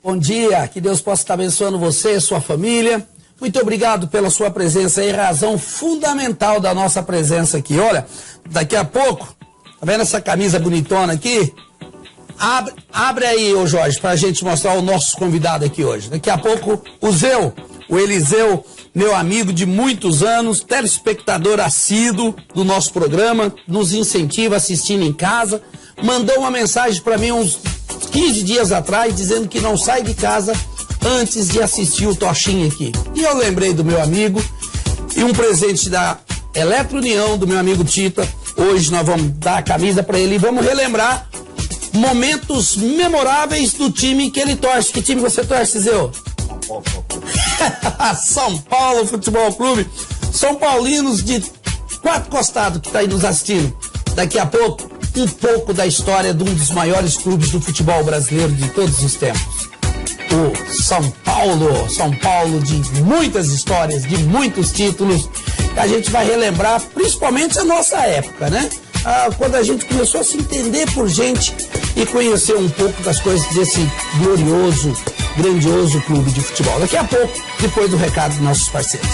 Bom dia, que Deus possa estar abençoando você e sua família. Muito obrigado pela sua presença aí, razão fundamental da nossa presença aqui. Olha, daqui a pouco, tá vendo essa camisa bonitona aqui? Abre aí, ô Jorge, pra gente mostrar o nosso convidado aqui hoje. Daqui a pouco, o Eliseu, meu amigo de muitos anos, telespectador assíduo do nosso programa, nos incentiva assistindo em casa, mandou uma mensagem para mim uns 15 dias atrás, dizendo que não sai de casa antes de assistir o Tochinho aqui. E eu lembrei do meu amigo, e um presente da Eletro União, do meu amigo Tita. Hoje nós vamos dar a camisa para ele e vamos relembrar momentos memoráveis do time que ele torce. Que time você torce, Zeu? São Paulo Futebol Clube. São paulinos de 4 costados que tá aí nos assistindo. Daqui a pouco, um pouco da história de um dos maiores clubes do futebol brasileiro de todos os tempos. O São Paulo de muitas histórias, de muitos títulos, que a gente vai relembrar, principalmente a nossa época, né? Quando a gente começou a se entender por gente e conhecer um pouco das coisas desse glorioso, grandioso clube de futebol. Daqui a pouco, depois do recado dos nossos parceiros.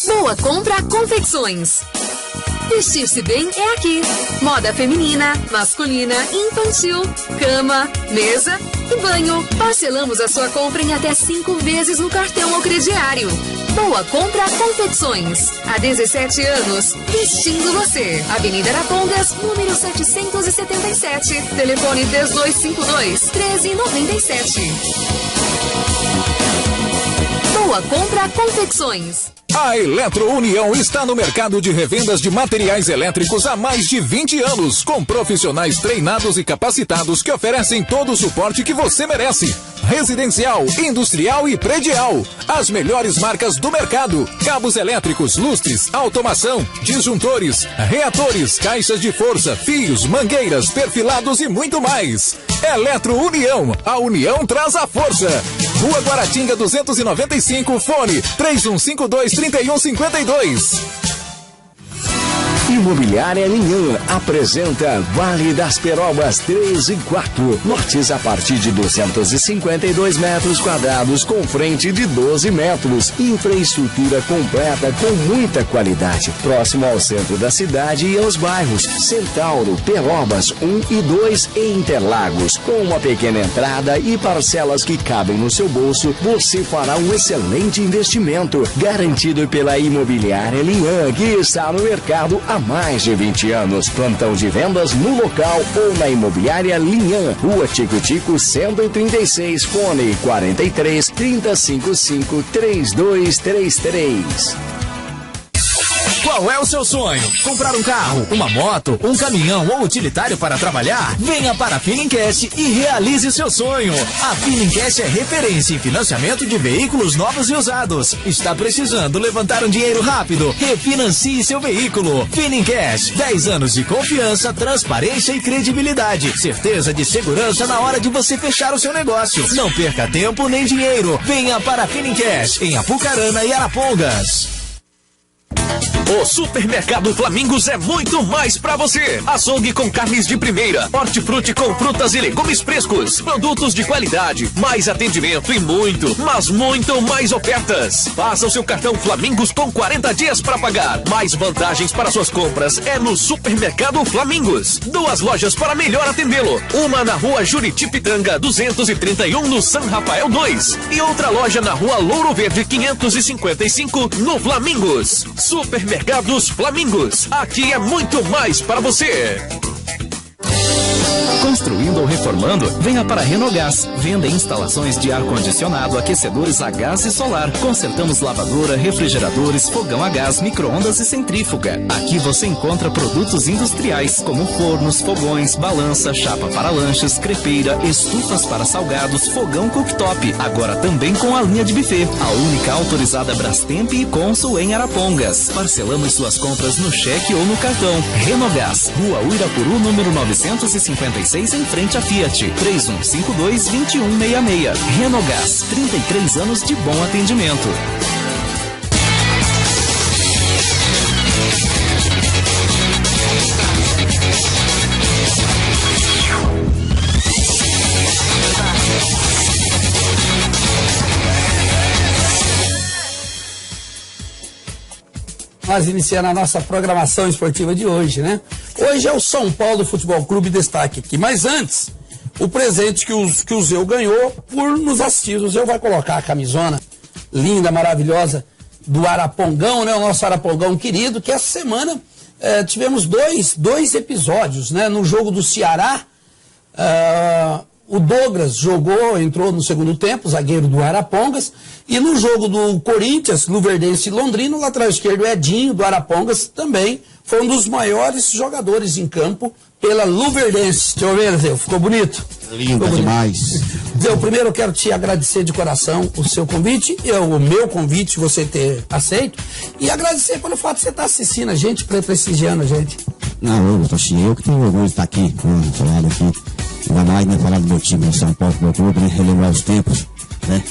Boa Compra Confecções. Vestir-se bem é aqui. Moda feminina, masculina, infantil, cama, mesa e banho. Parcelamos a sua compra em até 5 vezes no cartão ou crediário. Boa Compra Confecções. Há 17 anos, vestindo você. Avenida Arapongas, número 777. Telefone 3252-1397. Boa Compra Confecções. A Eletro União está no mercado de revendas de materiais elétricos há mais de 20 anos, com profissionais treinados e capacitados que oferecem todo o suporte que você merece. Residencial, industrial e predial. As melhores marcas do mercado. Cabos elétricos, lustres, automação, disjuntores, reatores, caixas de força, fios, mangueiras, perfilados e muito mais. Eletro União. A união traz a força. Rua Guaratinga 295, fone 3152-3152. Imobiliária Linhã apresenta Vale das Perobas 3 e 4. Lotes a partir de 252 metros quadrados com frente de 12 metros. Infraestrutura completa com muita qualidade. Próximo ao centro da cidade e aos bairros Centauro, Perobas 1 e 2 e Interlagos. Com uma pequena entrada e parcelas que cabem no seu bolso, você fará um excelente investimento. Garantido pela Imobiliária Linhã, que está no mercado há mais de 20 anos. Plantão de vendas no local ou na Imobiliária Linhã, Rua Tico Tico 136, fone 43 355 3233. Qual é o seu sonho? Comprar um carro, uma moto, um caminhão ou utilitário para trabalhar? Venha para a Finincash e realize o seu sonho. A Finincash é referência em financiamento de veículos novos e usados. Está precisando levantar um dinheiro rápido? Refinancie seu veículo. Finincash, 10 anos de confiança, transparência e credibilidade. Certeza de segurança na hora de você fechar o seu negócio. Não perca tempo nem dinheiro. Venha para a Finincash, em Apucarana e Arapongas. O Supermercado Flamingos é muito mais pra você. Açougue com carnes de primeira, hortifruti com frutas e legumes frescos, produtos de qualidade, mais atendimento e muito, mas muito mais ofertas. Faça o seu cartão Flamingos com 40 dias para pagar. Mais vantagens para suas compras é no Supermercado Flamingos. 2 lojas para melhor atendê-lo. Uma na Rua Juritipitanga 231 no São Rafael 2 e outra loja na Rua Louro Verde 555 no Flamingos. Supermercados Flamingos. Aqui é muito mais para você. Construindo ou reformando? Venha para a Renogás. Venda e instalações de ar-condicionado, aquecedores a gás e solar. Consertamos lavadora, refrigeradores, fogão a gás, micro-ondas e centrífuga. Aqui você encontra produtos industriais como fornos, fogões, balança, chapa para lanches, crepeira, estufas para salgados, fogão cooktop. Agora também com a linha de buffet. A única autorizada Brastemp e Consul em Arapongas. Parcelamos suas compras no cheque ou no cartão. Renogás, Rua Uirapuru, número 956. 276 em frente à Fiat. 3152-2166. Renogás, 33 anos de bom atendimento. Nós iniciando a nossa programação esportiva de hoje, né? Hoje é o São Paulo Futebol Clube destaque aqui. Mas antes, o presente que o Zeu ganhou por nos assistir. O Zeu vai colocar a camisona linda, maravilhosa do Arapongão, né? O nosso Arapongão querido, que essa semana tivemos dois episódios, né? No jogo do Ceará, o Douglas entrou no segundo tempo, zagueiro do Arapongas, e no jogo do Corinthians, Luverdense e Londrina, o lateral esquerdo Edinho, do Arapongas, também foi um dos maiores jogadores em campo pela Luverdense. Deixa eu ver, Zé, ficou bonito? Lindo demais. Zé, primeiro eu quero te agradecer de coração o seu convite, o meu convite, você ter aceito, e agradecer pelo fato de você estar assistindo a gente, prestigiando a gente. Não, eu que tenho orgulho de estar aqui, falando aqui. Ainda mais, né, falar do meu time, do São Paulo, do meu clube, né, relembrar os tempos, né,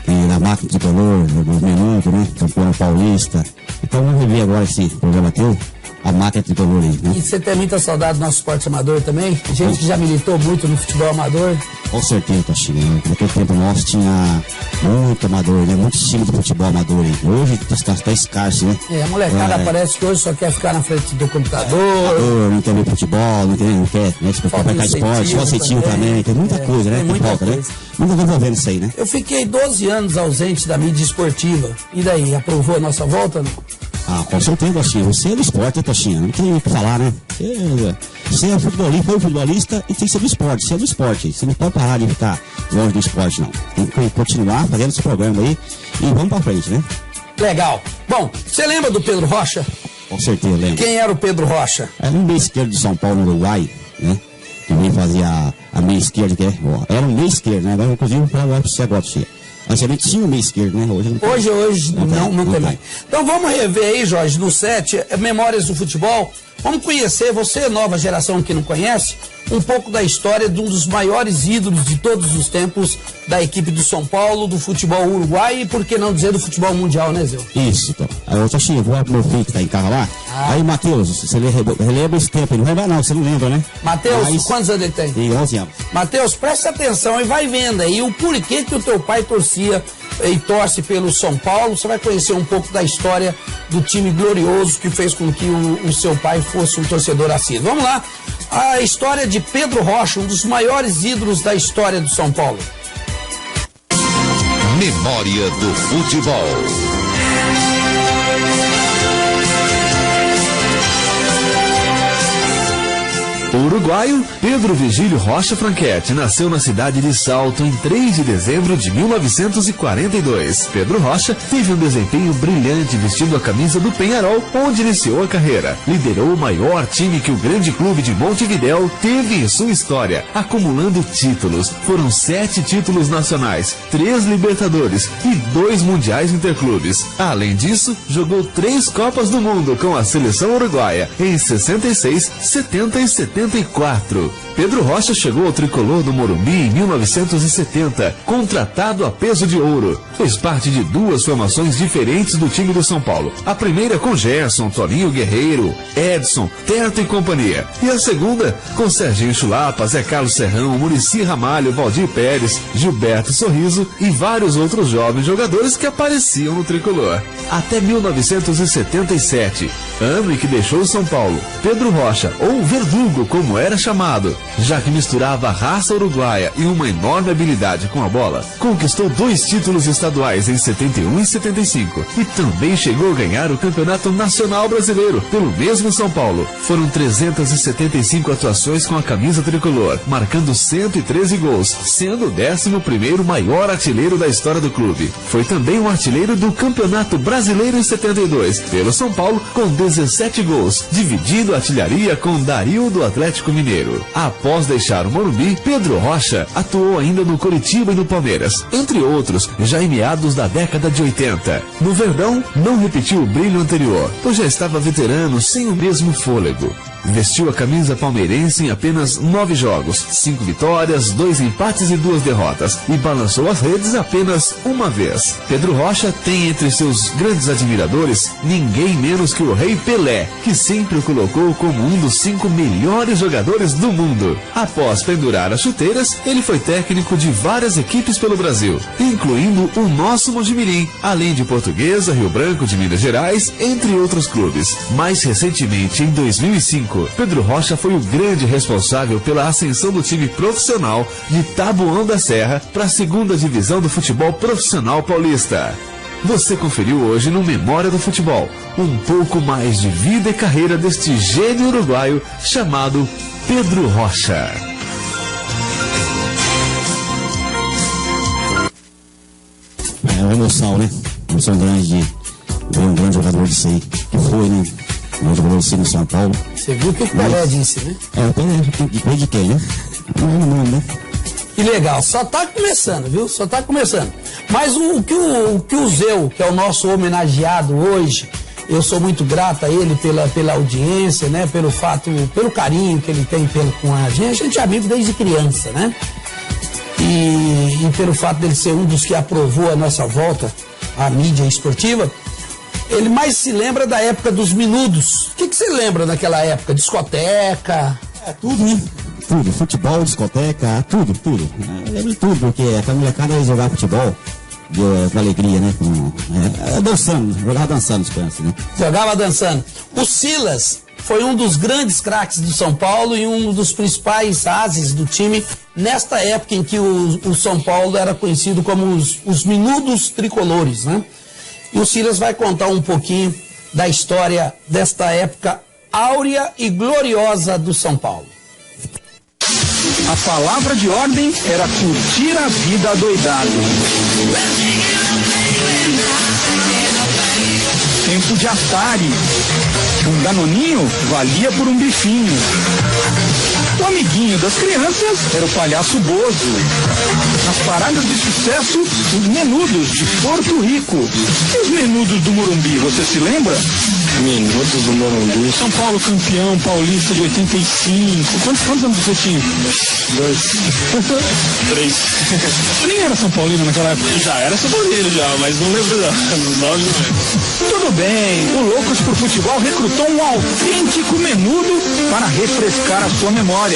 e na máquina tricolor, dos minutos, né, campeão paulista. Então vamos rever agora esse programa teu, a máquina tricolor aí, né. E você tem muita saudade do nosso esporte amador também? Gente que já militou muito no futebol amador? Com certeza, Tachinha, né? Naquele tempo nosso tinha muito amador, né, muito time de futebol amador aí. Hoje tá escasso, né. A molecada parece que hoje só quer ficar na frente do computador. Não quer ver futebol, não quer, né, se preocupar com esporte, só incentivo também, tem muita coisa, né, tem muita falta, coisa. Né. Nunca vou envolvendo isso aí, né. Eu fiquei 12 anos ausente da mídia esportiva. E daí, aprovou a nossa volta, não? Ah, com certeza, Tachinha. Você é do esporte, né, Tachinha? Não tem o que falar, né? Você é futebolista, foi futebolista e tem que ser do esporte. Você é do esporte. Você não pode parar de ficar longe do esporte, não. Tem que continuar fazendo esse programa aí e vamos pra frente, né? Legal. Bom, você lembra do Pedro Rocha? Com certeza, lembro. Quem era o Pedro Rocha? Era um meio esquerdo de São Paulo, no Uruguai, né? Que veio fazer a meia esquerda, que era um meio esquerdo, né? Agora, inclusive, para você agora, Tachinha. Antigamente tinha o meio esquerdo, né? Hoje não tem mais. Então vamos rever aí, Jorge, no set, Memórias do Futebol. Vamos conhecer, você, nova geração que não conhece, um pouco da história de um dos maiores ídolos de todos os tempos da equipe do São Paulo, do futebol uruguai e, por que não dizer, do futebol mundial, né, Zé? Isso, então. Aí eu Tachinha, vou lá pro meu filho que tá em casa lá. Aí, Matheus, você relembra esse tempo? Não lembra não, você não lembra, né? Matheus, quantos anos ele tem? Tem 11 anos. Matheus, presta atenção e vai vendo aí o porquê que o teu pai torcia e torce pelo São Paulo. Você vai conhecer um pouco da história do time glorioso que fez com que o seu pai fosse um torcedor assíduo. Vamos lá, a história de Pedro Rocha, um dos maiores ídolos da história do São Paulo. Memória do Futebol. O uruguaio Pedro Vigílio Rocha Franchetti nasceu na cidade de Salto em 3 de dezembro de 1942. Pedro Rocha teve um desempenho brilhante vestindo a camisa do Peñarol, onde iniciou a carreira. Liderou o maior time que o grande clube de Montevidéu teve em sua história, acumulando títulos. Foram 7 títulos nacionais, 3 Libertadores e 2 Mundiais Interclubes. Além disso, jogou 3 Copas do Mundo com a seleção uruguaia em 66, 70 e 74. Pedro Rocha chegou ao tricolor do Morumbi em 1970, contratado a peso de ouro. Fez parte de 2 formações diferentes do time do São Paulo. A primeira com Gerson, Toninho Guerreiro, Edson, Teto e companhia. E a segunda com Serginho Chulapa, Zé Carlos Serrão, Muricy Ramalho, Valdir Pérez, Gilberto Sorriso e vários outros jovens jogadores que apareciam no tricolor. Até 1977, ano em que deixou o São Paulo, Pedro Rocha, ou Verdugo como era chamado, já que misturava a raça uruguaia e uma enorme habilidade com a bola, conquistou 2 títulos estaduais em 71 e 75 e também chegou a ganhar o Campeonato Nacional Brasileiro pelo mesmo São Paulo. Foram 375 atuações com a camisa tricolor, marcando 113 gols, sendo o 11º maior artilheiro da história do clube. Foi também um artilheiro do Campeonato Brasileiro em 72 pelo São Paulo com 17 gols, dividindo a artilharia com Dario do Atlético Mineiro. Após deixar o Morumbi, Pedro Rocha atuou ainda no Coritiba e no Palmeiras, entre outros, já em meados da década de 80. No Verdão, não repetiu o brilho anterior, pois já estava veterano sem o mesmo fôlego. Vestiu a camisa palmeirense em apenas 9 jogos, 5 vitórias, 2 empates e 2 derrotas, e balançou as redes apenas uma vez. Pedro Rocha tem entre seus grandes admiradores ninguém menos que o Rei Pelé, que sempre o colocou como um dos 5 melhores jogadores do mundo. Após pendurar as chuteiras, ele foi técnico de várias equipes pelo Brasil, incluindo o nosso Mojimirim, além de Portuguesa, Rio Branco de Minas Gerais, entre outros clubes. Mais recentemente, em 2005, Pedro Rocha foi o grande responsável pela ascensão do time profissional de Taboão da Serra para a segunda divisão do futebol profissional paulista. Você conferiu hoje no Memória do Futebol um pouco mais de vida e carreira deste gênio uruguaio chamado Pedro Rocha. É uma emoção, né? Emoção grande de ver um grande jogador de aí, que foi, né? Um jogador de no São Paulo. Você viu o que o Pelé disse, né? Depois de quem, né? Não é no mundo, né? Que legal, só tá começando, viu? Só tá começando. Mas o que o Zeu, que é o nosso homenageado hoje, eu sou muito grato a ele pela audiência, né? Pelo carinho que ele tem com a gente é amigo desde criança, né? E pelo fato dele ser um dos que aprovou a nossa volta à mídia esportiva, ele mais se lembra da época dos Menudos. O que você lembra daquela época? Discoteca? Tudo, né? Tudo, futebol, discoteca, tudo. Eu lembro de tudo, porque a molecada ia jogar futebol com alegria, né? Jogava dançando as crianças, né? Jogava dançando. O Silas foi um dos grandes craques do São Paulo e um dos principais ases do time nesta época em que o São Paulo era conhecido como os Menudos Tricolores, né? E o Silas vai contar um pouquinho da história desta época áurea e gloriosa do São Paulo. A palavra de ordem era curtir a vida adoidado. Tempo de Atari. Um danoninho valia por um bifinho. O amiguinho das crianças era o palhaço Bozo. Nas paradas de sucesso, os Menudos de Porto Rico. E os Menudos do Morumbi, você se lembra? Menudos do Morumbi. São Paulo campeão paulista de 85. Quantos anos você tinha? 2. 3. Você nem era São Paulino naquela época? Já era São Paulino já, mas não lembro dos nomes. Tudo bem, o Loucos por Futebol recrutou um autêntico Menudo para refrescar a sua memória.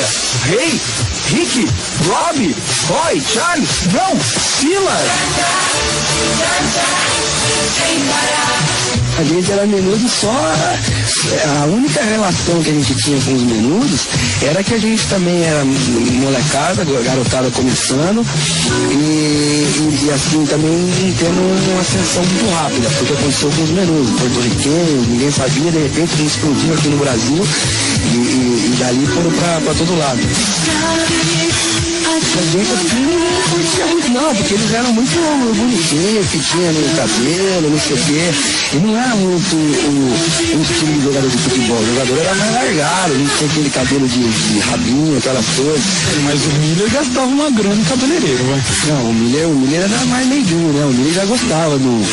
Rei, Rick, Rob, Roy, Charles, não, Silas. A gente era Menudo só, a única relação que a gente tinha com os Menudos era que a gente também era molecada, garotada começando e assim também tendo uma ascensão muito rápida, porque aconteceu com os Menudos, porto-riquenhos, ninguém sabia, de repente eles explodiram aqui no Brasil e dali foram pra todo lado. A gente assim não curtia muito não, porque eles eram muito bonitinhos, que tinha no cabelo, não sei o quê. E não era muito o estilo de jogador de futebol. O jogador era mais largado, não tinha aquele cabelo de rabinho, aquelas coisas. Mas o Miller gastava uma grana em cabeleireiro, vai. Não, o Miller era mais meiguinho, né? O Miller já gostava do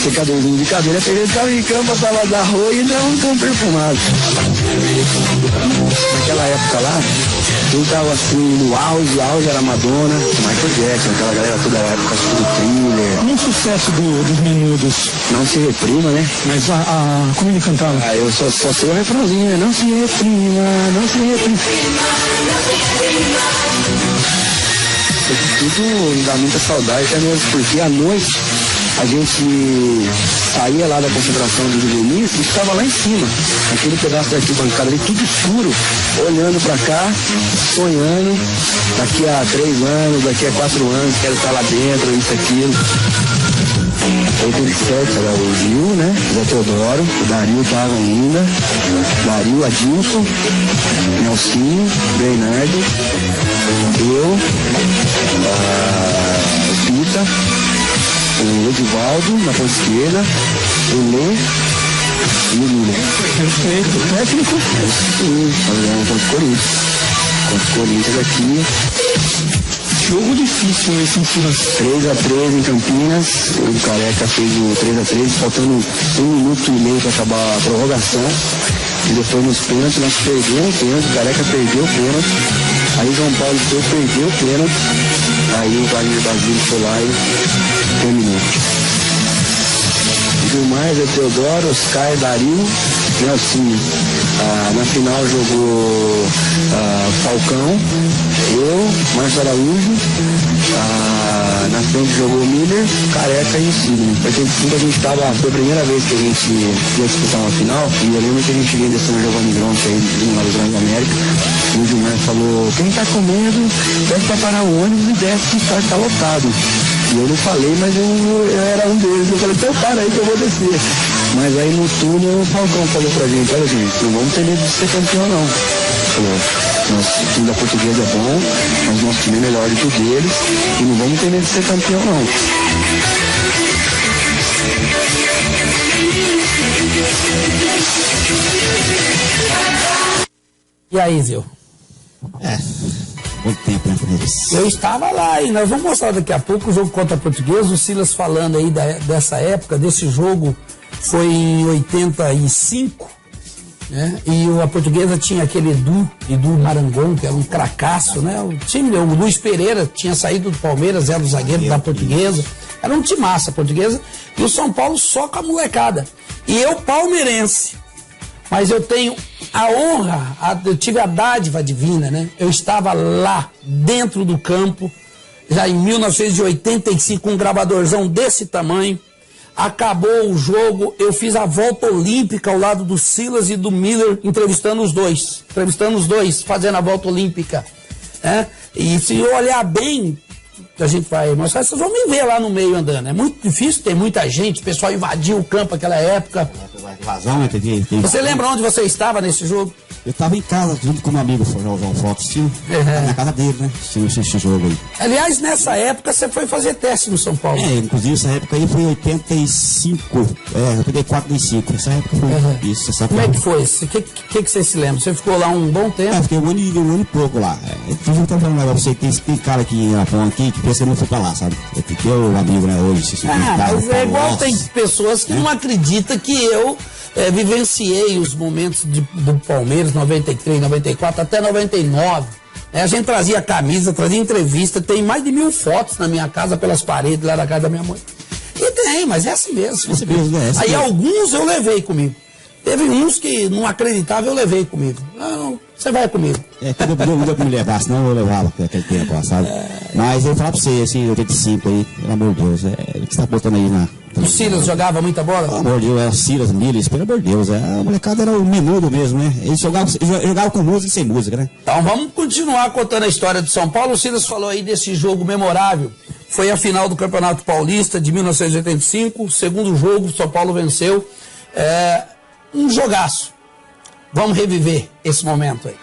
secadorzinho de cabelo, até ele ficava em campo, passava da rua e não tão perfumado. Naquela época lá, quem tava assim no auge era Madonna, Michael Jackson, aquela galera toda a época, do Thriller. Um sucesso dos Menudos. Não se reprima, né? Mas como ele cantava? Eu só sei o refrãozinho, né? Não se reprima, não se reprima. Isso tudo dá muita saudade, até mesmo porque à noite a gente saía lá da concentração do juvenis e ficava lá em cima, aquele pedaço da arquibancada ali, tudo escuro, olhando pra cá, sonhando, daqui a 3 anos, daqui a 4 anos, quero estar lá dentro, isso, aquilo. 87 era o Gil, né? Zé Teodoro, o Dario tava ainda, Dario, Adilson, Nelsinho, Bernardo, eu, a Pita, o Edivaldo na ponta esquerda, o Lê e o Lula. Perfeito. Técnico? Sim, contra o Corinthians aqui. Jogo difícil esse em Silas. 3-3 em Campinas. O Careca fez o 3-3, faltando 1 minuto e meio para acabar a prorrogação. E depois nos pênaltis nós perdemos o pênalti, o Careca perdeu o pênalti. Aí o João Paulo perdeu o pênalti. Aí o Wagner Basílio foi lá e terminou. Gilmar, Zé Teodoro, Oscar, Dario, Nelsinho. Na final jogou Falcão, eu, Márcio Araújo. Na frente jogou Miller, Careca e Sidney. Porque a gente tava, foi a primeira vez que a gente ia disputar uma final, e eu lembro que a gente vinha descendo jogando Grande aí, lá do Grande América, e o Gilmar falou, quem tá comendo, desce pra parar o ônibus e desce que tá lotado. E eu não falei, mas eu era um deles. Eu falei, então para aí que eu vou descer. Mas aí no túnel o Falcão falou pra gente, olha gente, não vamos ter medo de ser campeão não. Falou, nosso time da Portuguesa é bom, mas nosso time é melhor do que o deles, e não vamos ter medo de ser campeão não. E aí, Zil? Muito tempo, né? Eu estava lá e nós vamos mostrar daqui a pouco o jogo contra a Portuguesa. O Silas falando aí dessa época, desse jogo foi em 85, né? E a Portuguesa tinha aquele Edu Marangon, que era um cracaço, né? O time, o Luiz Pereira tinha saído do Palmeiras, era o zagueiro da Portuguesa. Era um timaço a Portuguesa. E o São Paulo só com a molecada. E eu palmeirense. Mas eu tenho a honra, eu tive a dádiva divina, né? Eu estava lá, dentro do campo, já em 1985, com um gravadorzão desse tamanho. Acabou o jogo, eu fiz a volta olímpica ao lado do Silas e do Miller, entrevistando os dois, fazendo a volta olímpica, né? E se eu olhar bem, a gente vai mostrar, vocês vão me ver lá no meio andando. É muito difícil, tem muita gente, o pessoal invadiu o campo naquela época. Você lembra onde você estava nesse jogo? Eu estava em casa, junto com meu amigo, o João Fox, na casa dele, né? Esse jogo aí. Aliás, nessa época você foi fazer teste no São Paulo. Inclusive essa época aí foi 85, 84, 85. Essa época foi isso. Essa Como é que foi? O que você se lembra? Você ficou lá um bom tempo? Fiquei um ano e pouco lá. Eu tô falando pra você, tem cara aqui em Japão aqui que pensa que não foi pra lá, sabe? Eu fiquei o amigo, né, hoje. Mas é igual tem pessoas que não acreditam que eu vivenciei os momentos do Palmeiras, 93, 94, até 99. A gente trazia camisa, trazia entrevista, tem mais de 1000 fotos na minha casa, pelas paredes, lá na casa da minha mãe. E tem, mas é assim mesmo. Aí alguns eu levei comigo. Teve uns que não acreditavam, eu levei comigo. Não, você vai comigo. Não deu pra me levar, senão eu levava naquele tempo, sabe? Mas eu falo pra você, assim, 85 aí, pelo amor de Deus, o que você tá botando aí na... O Silas jogava muita bola? Pelo amor de Deus, o Silas, Miles, pelo amor de Deus, a molecada era o menudo mesmo, né? Eles jogavam com música e sem música, né? Então vamos continuar contando a história do São Paulo. O Silas falou aí desse jogo memorável. Foi a final do Campeonato Paulista de 1985, o segundo jogo, o São Paulo venceu. Um jogaço. Vamos reviver esse momento aí.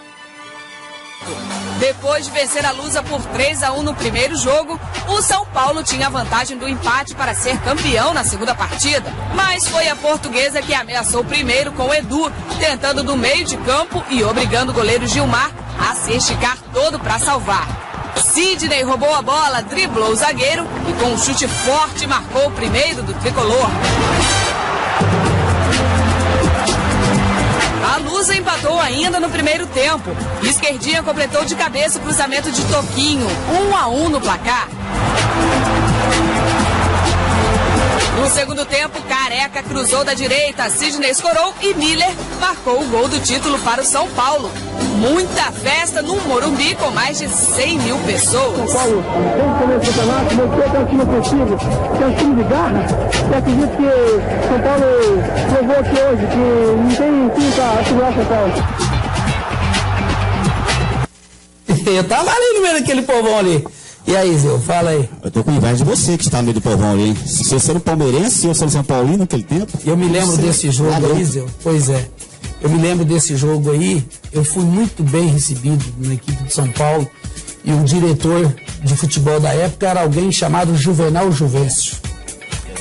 Depois de vencer a Lusa por 3-1 no primeiro jogo, o São Paulo tinha a vantagem do empate para ser campeão na segunda partida. Mas foi a Portuguesa que ameaçou primeiro com o Edu, tentando do meio de campo e obrigando o goleiro Gilmar a se esticar todo para salvar. Sidney roubou a bola, driblou o zagueiro e com um chute forte marcou o primeiro do tricolor. A Lusa empatou ainda no primeiro tempo. Esquerdinha completou de cabeça o cruzamento de Toquinho. 1-1 no placar. No segundo tempo, Careca cruzou da direita, Sidney escorou e Miller marcou o gol do título para o São Paulo. Muita festa no Morumbi com mais de 100 mil pessoas. São Paulo, desde o começo do campeonato, mostrou que é um time ofensivo, que é um time de garra. Eu acredito que São Paulo provou aqui hoje que não tem time para segurar São Paulo. Eu tava ali no meio daquele povão ali. E aí, Zé, fala aí. Eu tô com inveja de você que está no meio do povão ali, hein? Se você era palmeirense, se eu sou São Paulino naquele tempo. Eu me lembro desse jogo aí, Zé. Pois é. Eu me lembro desse jogo aí. Eu fui muito bem recebido na equipe de São Paulo. E o diretor de futebol da época era alguém chamado Juvenal Juvencio.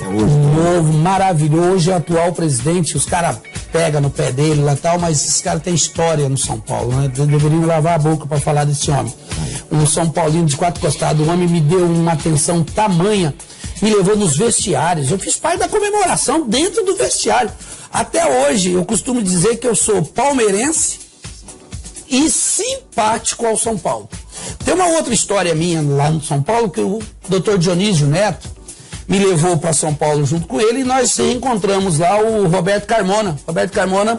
Novo, maravilhoso. Hoje é o atual presidente. Os caras pegam no pé dele lá e tal, mas esses caras têm história no São Paulo, né? Deveriam lavar a boca para falar desse homem. Um São Paulino de 4 costados. O homem me deu uma atenção tamanha, me levou nos vestiários. Eu fiz parte da comemoração dentro do vestiário. Até hoje, eu costumo dizer que eu sou palmeirense e simpático ao São Paulo. Tem uma outra história minha lá no São Paulo, que o Dr. Dionísio Neto me levou para São Paulo junto com ele, e nós encontramos lá o Roberto Carmona. Roberto Carmona,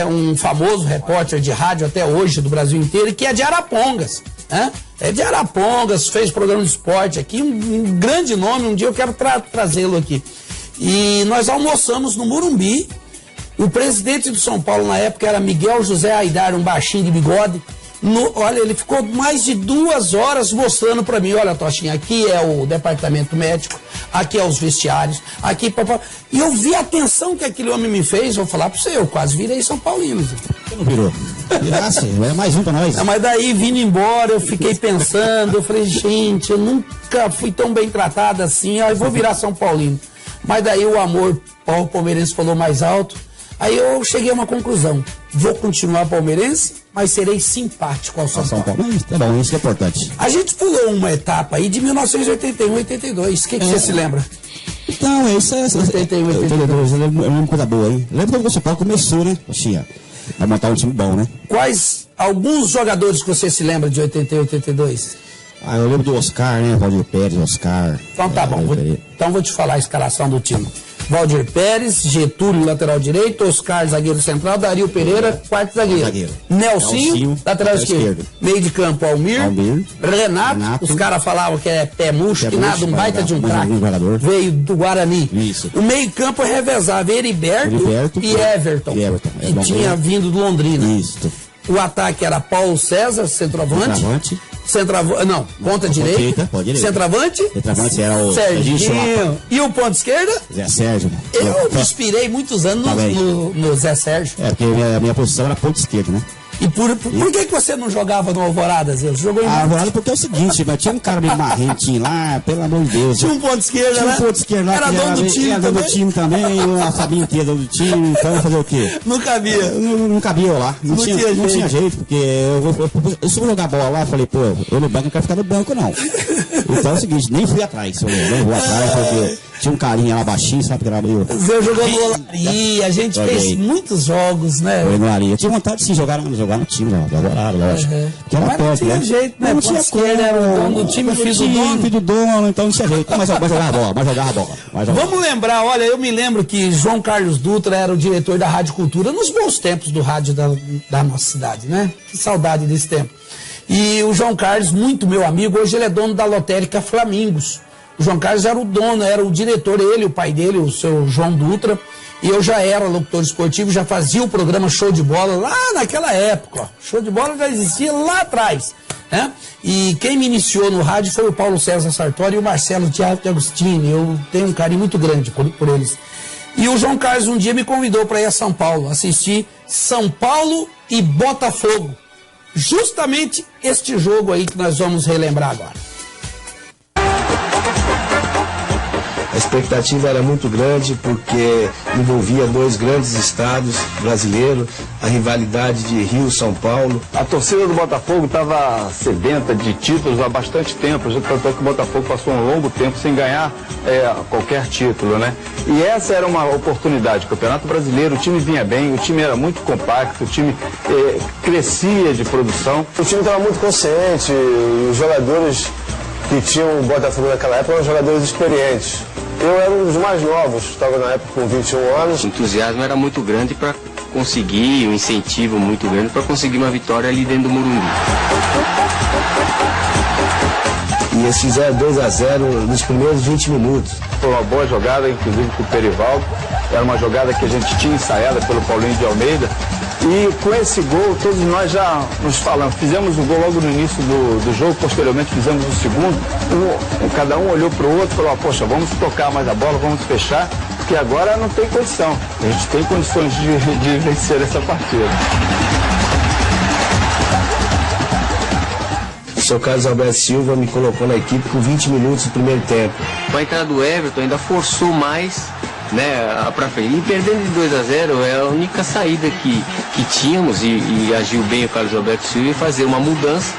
um famoso repórter de rádio até hoje do Brasil inteiro, que é de Arapongas, né? É de Arapongas, fez programa de esporte aqui, um grande nome. Um dia eu quero trazê-lo aqui. E nós almoçamos no Morumbi. O presidente do São Paulo na época era Miguel José Aidar, um baixinho de bigode. Olha, ele ficou mais de 2 horas mostrando para mim: olha, Tochinha, aqui é o departamento médico, aqui é os vestiários, aqui... E eu vi a atenção que aquele homem me fez. Vou falar para você, eu quase virei São Paulino. Você não virou? Virasse, é mais um para nós. Mas daí, vindo embora, eu fiquei pensando, eu falei: gente, eu nunca fui tão bem tratado assim, eu vou virar São Paulino. Mas daí o amor palmeirense falou mais alto. Aí eu cheguei a uma conclusão: vou continuar palmeirense, mas serei simpático ao São Paulo. Tá bom, isso que é importante. A gente pulou uma etapa aí de 1981, 82. O que você se lembra? Então, isso é... 81, 82. Eu lembro coisa boa, hein? Lembro quando o São Paulo começou, né? Oxinha, vai montar um time bom, né? Quais alguns jogadores que você se lembra de 81, 82? Eu lembro do Oscar, né? Valdir Pérez, Oscar. Então tá bom. Então vou te falar a escalação do time. Valdir Pérez, Getúlio, lateral direito, Oscar, zagueiro central, Dario Pereira, quarto zagueiro. Nelsinho, lateral esquerdo. Meio de campo, Almir. Renato, os caras falavam que é pé murcho, que nada, um baita de um craque. Veio do Guarani. Isso. O meio campo revezava Heriberto e Everton, que tinha vindo do Londrina. Isso. O ataque era Paulo César, centroavante. Não, ponta direita. Centroavante era o Serginho. E o ponto esquerda? Zé Sérgio. Eu me inspirei muitos anos no Zé Sérgio. É, porque a minha posição era ponta esquerda, né? E por que você não jogava no Alvorada, Zé? Jogou em Alvorada porque é o seguinte, mas tinha um cara meio marrentinho lá, pelo amor de Deus. Tinha um ponto esquerda, tinha um ponto esquerda lá. Era dono do time também. Era dono do time também, a Fabinha inteira dono do time, então fazer o quê? Não cabia. Não cabia eu lá. Não tinha jeito, porque eu só vou jogar bola lá, falei, pô, eu no banco não quero ficar no banco, não. Então é o seguinte, nem fui atrás, não vou atrás, porque tinha um carinha lá baixinho, sabe, que era meio... Você jogou no Olaria, a gente fez muitos jogos, né? Foi no Olaria. Eu tinha vontade de sim, jogar no time, do Alvorada, lógico. Mas não tinha jeito, né? Não tinha como. Era o dono do time, filho do dono, então não tinha jeito. Mas jogava bola, Vamos lembrar, olha, eu me lembro que João Carlos Dutra era o diretor da Rádio Cultura nos bons tempos do rádio da nossa cidade, né? Que saudade desse tempo. E o João Carlos, muito meu amigo, hoje ele é dono da lotérica Flamingos. O João Carlos era o dono, era o diretor, ele, o pai dele, o seu João Dutra. E eu já era locutor esportivo, já fazia o programa Show de Bola lá naquela época. Ó. Show de Bola já existia lá atrás, né? E quem me iniciou no rádio foi o Paulo César Sartori e o Marcelo Thiago de Agostini. Eu tenho um carinho muito grande por eles. E o João Carlos um dia me convidou para ir a São Paulo, assistir São Paulo e Botafogo. Justamente este jogo aí que nós vamos relembrar agora. A expectativa era muito grande porque envolvia 2 grandes estados brasileiros, a rivalidade de Rio-São Paulo. A torcida do Botafogo estava sedenta de títulos há bastante tempo, já tanto que o Botafogo passou um longo tempo sem ganhar qualquer título, né? E essa era uma oportunidade. O Campeonato Brasileiro, o time vinha bem, o time era muito compacto, o time crescia de produção. O time estava muito consciente, os jogadores que tinham o Botafogo naquela época eram jogadores experientes. Eu era um dos mais novos, estava na época com 21 anos. O entusiasmo era muito grande para conseguir, um incentivo muito grande para conseguir uma vitória ali dentro do Morumbi. E eles fizeram 2-0 nos primeiros 20 minutos. Foi uma boa jogada, inclusive com o Perivaldo. Era uma jogada que a gente tinha ensaiada pelo Paulinho de Almeida. E com esse gol, todos nós já nos falamos. Fizemos o gol logo no início do jogo, posteriormente fizemos o segundo. Cada um olhou para o outro e falou, poxa, vamos tocar mais a bola, vamos fechar, porque agora não tem condição. A gente tem condições de vencer essa partida. O seu Carlos Alberto Silva me colocou na equipe com 20 minutos no primeiro tempo. Com a entrada do Everton ainda forçou mais, né, para frente. E perdendo de 2-0 é a única saída que tínhamos e agiu bem o Carlos Alberto Silva em fazer uma mudança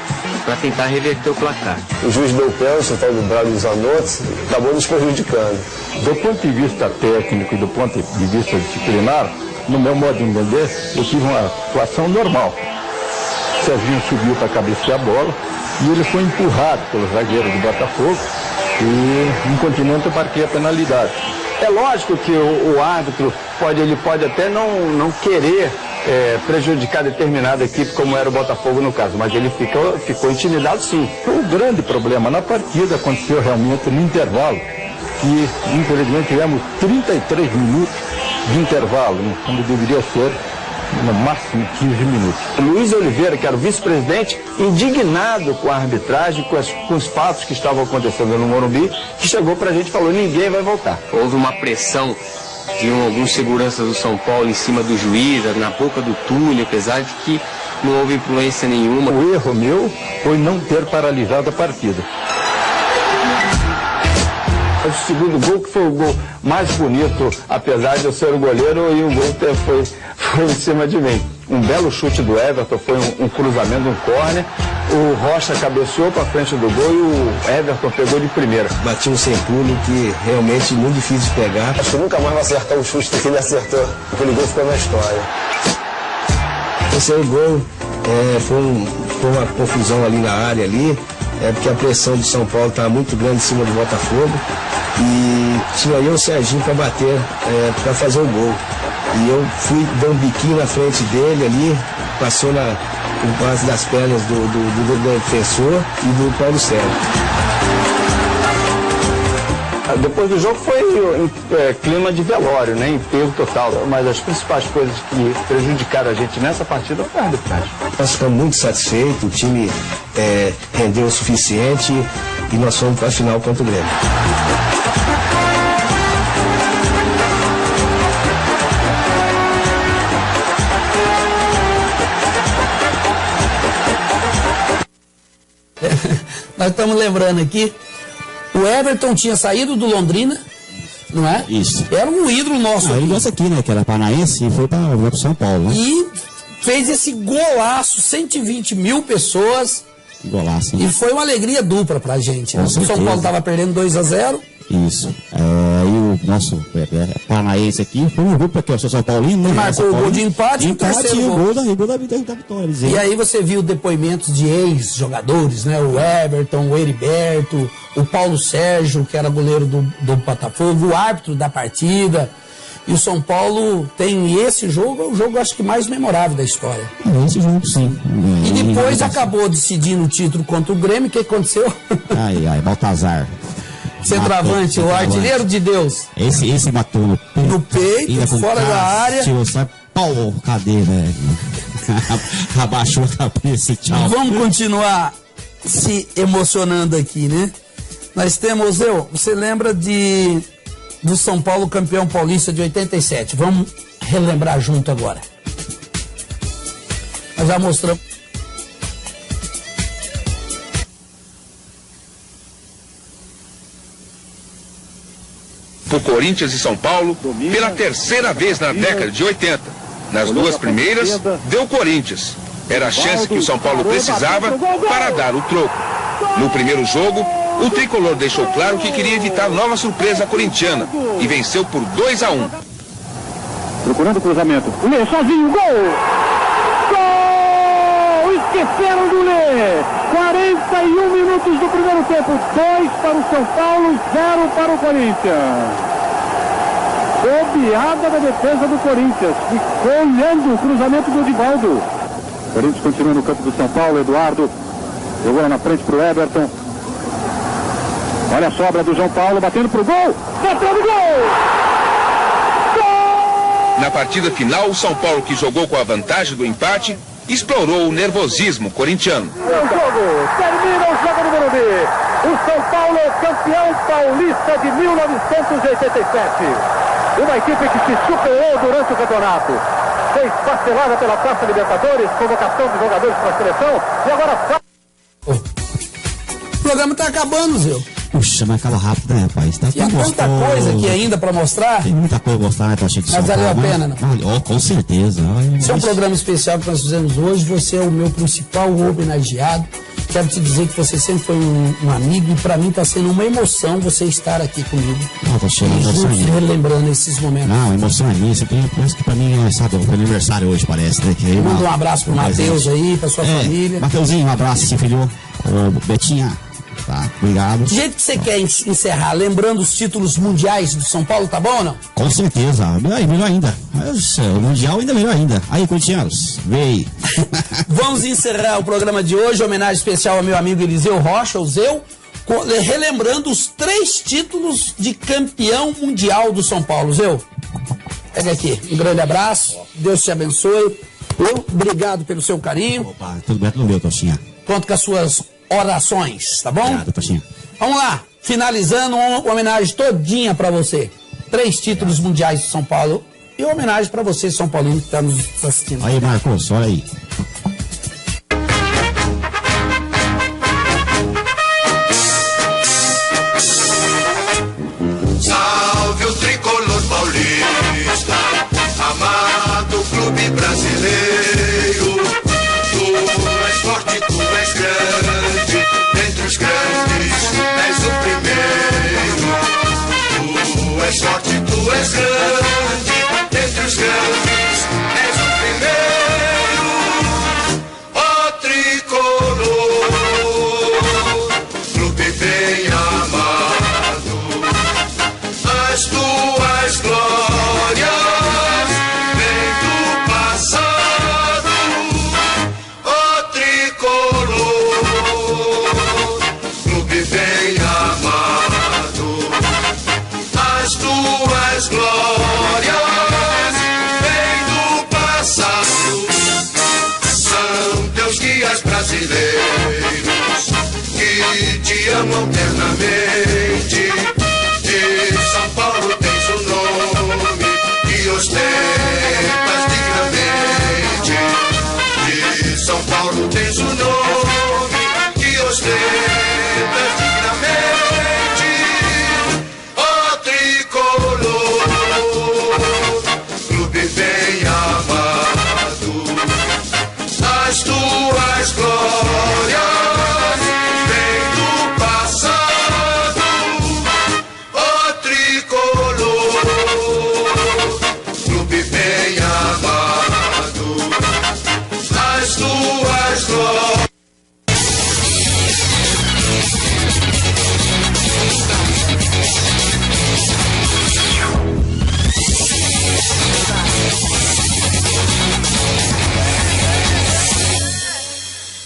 para tentar reverter o placar. O juiz deu pênalti, o tal do Brado Zanotto, acabou nos prejudicando. Do ponto de vista técnico e do ponto de vista disciplinar, no meu modo de entender, eu tive uma atuação normal. O Serginho subiu para cabecear a bola e ele foi empurrado pelo zagueiro do Botafogo e, incontinente, eu marquei a penalidade. É lógico que o árbitro pode até não querer prejudicar determinada equipe, como era o Botafogo no caso, mas ele ficou intimidado sim. O grande problema na partida aconteceu realmente no intervalo, que infelizmente tivemos 33 minutos de intervalo, quando deveria ser no máximo 15 minutos. Luiz Oliveira, que era o vice-presidente, indignado com a arbitragem, com os fatos que estavam acontecendo no Morumbi, que chegou pra gente e falou: ninguém vai voltar. Houve uma pressão de alguns seguranças do São Paulo em cima do juiz, na boca do túnel, apesar de que não houve influência nenhuma. O erro meu foi não ter paralisado a partida. O segundo gol, que foi o gol mais bonito, apesar de eu ser o goleiro, e o gol foi em cima de mim. Um belo chute do Everton, foi um cruzamento, um córner. O Rocha cabeceou para frente do gol e o Everton pegou de primeira. Bati um sem pulo que realmente muito difícil de pegar. Acho que nunca mais vai acertar o chute que ele acertou. Aquele gol ficou na história. Esse aí, o gol foi uma confusão ali na área ali. Porque a pressão do São Paulo estava muito grande em cima do Botafogo e tinha eu e o Serginho para bater, para fazer o gol. E eu fui dar um biquinho na frente dele ali, passou por base das pernas do defensor e do Paulo Sérgio. Depois do jogo foi clima de velório, né? Enterro total. Mas as principais coisas que prejudicaram a gente nessa partida foi a arbitragem. Nós ficamos muito satisfeitos, o time rendeu o suficiente e nós fomos para a final contra o Grêmio. Nós estamos lembrando aqui, o Everton tinha saído do Londrina, não é? Isso. Era um ídolo nosso. Ele gosta aqui, né? Que era paranaense e foi para São Paulo, né? E fez esse golaço, 120 mil pessoas. Golaço, né? E foi uma alegria dupla pra gente. Né? O São Paulo estava perdendo 2-0. Isso. E o nosso paranaense aqui foi um grupo aqui, o São Paulino, né? Marcou o gol de empate e o terceiro gol da vitória. E aí você viu depoimentos de ex-jogadores, né? O Everton, o Heriberto, o Paulo Sérgio, que era goleiro do Botafogo, o árbitro da partida. E o São Paulo tem esse jogo, é o jogo acho que mais memorável da história. Esse jogo sim. E depois acabou decidindo o título contra o Grêmio. O que aconteceu? Baltazar. Centroavante, o artilheiro de Deus. Esse matou no peito, fora da área. Tirou, sai, pau, cadê, né? Abaixou a cabeça, tchau. Vamos continuar se emocionando aqui, né? Nós temos, você lembra do São Paulo campeão paulista de 87. Vamos relembrar junto agora. Nós já mostramos. Por Corinthians e São Paulo, pela terceira vez na década de 80. Nas duas primeiras, deu Corinthians. Era a chance que o São Paulo precisava para dar o troco. No primeiro jogo, o tricolor deixou claro que queria evitar nova surpresa corintiana e venceu por 2-1. Procurando o cruzamento. O Lê sozinho, gol! Gol! Esqueceram do Lê! 41 minutos do primeiro tempo. 2 para o São Paulo, 0 para o Corinthians. Bobeada da defesa do Corinthians. Ficou olhando o cruzamento do Divaldo. O Corinthians continua no campo do São Paulo. Eduardo jogou lá na frente para o Everton. Olha a sobra do João Paulo, batendo pro gol. Bateu no gol! Gol! Na partida final, o São Paulo, que jogou com a vantagem do empate, explorou o nervosismo corintiano. O jogo termina o jogo do Morumbi. O São Paulo é campeão paulista de 1987. Uma equipe que se superou durante o campeonato. Foi parcelada pela Taça Libertadores, convocação de jogadores para a seleção e agora... O programa está acabando, Zé. Puxa, mas acaba rápido, né, rapaz? E há tanta coisa aqui ainda para mostrar. Tem muita coisa para mostrar, né? Tá cheio de mas valeu a pena, né? Com certeza. Esse é um programa especial que nós fizemos hoje. Você é o meu principal homenageado. quero te dizer que você sempre foi um amigo e para mim está sendo uma emoção você estar aqui comigo. Não, tô cheio, emoção é minha. Relembrando esses momentos. Não, emoção é minha. Parece que para mim é, sabe, o aniversário hoje, parece, né? Manda um abraço pro Matheus aí, pra sua família. Mateuzinho, um abraço, esse filho. Betinha, tá? Obrigado. Do jeito que você quer encerrar, lembrando os títulos mundiais do São Paulo, tá bom ou não? Com certeza, melhor ainda. O Mundial ainda melhor ainda. Aí, corintianos, vem aí. Vamos encerrar o programa de hoje, homenagem especial ao meu amigo Eliseu Rocha, o Zeu, relembrando os 3 títulos de campeão mundial do São Paulo. Zeu, pega aqui, um grande abraço, Deus te abençoe. Obrigado pelo seu carinho. Opa, tudo bem, tudo meu, Toshinha. Conto com as suas orações, tá bom? Obrigado, Toshinha. Vamos lá, finalizando uma homenagem todinha pra você. 3 títulos mundiais do São Paulo e uma homenagem pra você, São Paulino, que tá nos assistindo. Aí, Marcos, olha aí. Salve o tricolor paulista, amado clube brasileiro. Tu és forte, tu és grande, dentre os grandes és o primeiro. Tu és forte, tu és grande, dentre os grandes és o primeiro. Ó tricolor, clube bem amado, as tuas glórias vêm do passado. Ó tricolor, clube bem amado, as tuas glórias vêm do passado. São teus guias brasileiros que te amam eternamente.